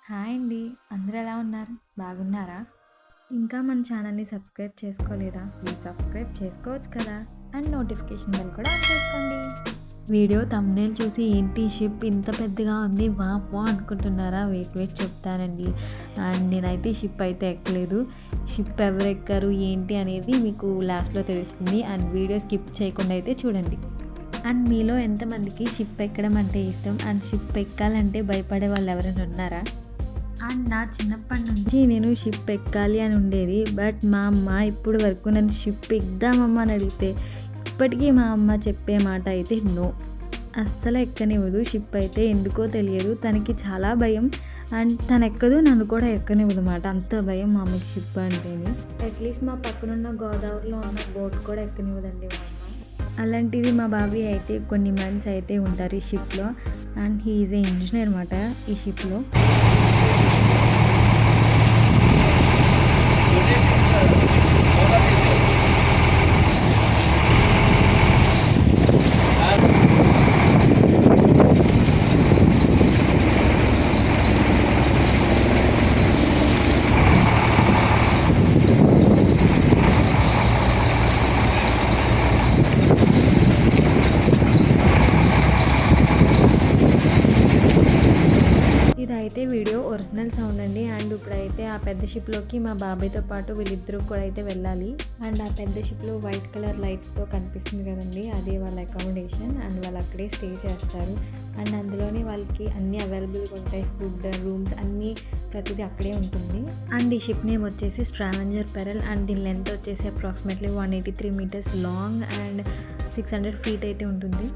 Hi అండి. అందరూ ఎలా ఉన్నారు? బాగున్నారా? ఇంకా మన ఛానల్‌ని సబ్స్క్రైబ్ చేసుకోలేదా? ప్లీజ్ సబ్స్క్రైబ్ చేసుకోవచ్చు కదా! అండ్ నోటిఫికేషన్ బెల్ కూడా ఆన్ చేసుకోండి. వీడియో థంబ్‌నెయిల్ చూసి ఏంటి షిప్ ఇంత పెద్దగా ఉంది వామ్మో అనుకుంటున్నారా? వెయిట్ చెప్తానండి. అండ్ నేనైతే షిప్ అయితే ఎక్కలేదు. షిప్ ఎవరు ఎక్కారు ఏంటి అనేది మీకు లాస్ట్‌లో తెలుస్తుంది. అండ్ వీడియో స్కిప్ చేయకుండా అయితే చూడండి. అండ్ మీలో ఎంతమందికి షిప్ ఎక్కడం అంటే ఇష్టం? అండ్ షిప్ ఎక్కాలంటే భయపడే వాళ్ళు ఎవరైనా ఉన్నారా? అండ్ నా చిన్నప్పటి నుంచి నేను షిప్ ఎక్కాలి అని ఉండేది. బట్ మా అమ్మ ఇప్పుడు వరకు నన్ను షిప్ ఎక్కుదామమ్మా అని అడిగితే ఇప్పటికీ మా అమ్మ చెప్పే మాట అయితే నో, అస్సలు ఎక్కనివ్వదు. షిప్ అయితే ఎందుకో తెలియదు, తనకి చాలా భయం. అండ్ తను ఎక్కదు, నన్ను కూడా ఎక్కనివ్వదు మాట. అంత భయం మా అమ్మకి షిప్ అంటేనే. అట్లీస్ట్ మా పక్కనున్న గోదావరిలో ఉన్న బోట్ కూడా ఎక్కనివ్వదండి మా అమ్మ. అలాంటిది మా బాబాయ్ అయితే కొన్ని మంత్స్ అయితే ఉంటారు ఈ షిప్లో. And he is a engineer అనమాట ఈ షిప్లో. ఇదైతే వీడియో ఒరిజినల్ సౌండ్ అండి. అండ్ ఇప్పుడైతే ఆ పెద్ద షిప్లోకి మా బాబాయ్తో పాటు వీళ్ళిద్దరూ కూడా అయితే వెళ్ళాలి. అండ్ ఆ పెద్ద షిప్లో వైట్ కలర్ లైట్స్తో కనిపిస్తుంది కదండి, అదే వాళ్ళ అకామిడేషన్. అండ్ వాళ్ళు అక్కడే స్టే చేస్తారు. అండ్ అందులోనే వాళ్ళకి అన్నీ అవైలబుల్గా ఉంటాయి, ఫుడ్, రూమ్స్ అన్నీ, ప్రతిదీ అక్కడే ఉంటుంది. అండ్ ఈ షిప్ నేమ్ వచ్చేసి స్ట్రావెంజర్ పెరల్. అండ్ దీని లెంత్ వచ్చేసి approximately 183 meters long and 600 feet అయితే ఉంటుంది.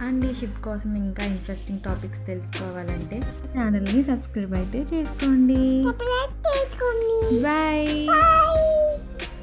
అండ్ ఈ షిప్ కోసం ఇంకా ఇంట్రెస్టింగ్ టాపిక్స్ తెలుసుకోవాలంటే ఛానల్ని సబ్స్క్రైబ్ అయితే చేసుకోండి. బాయ్.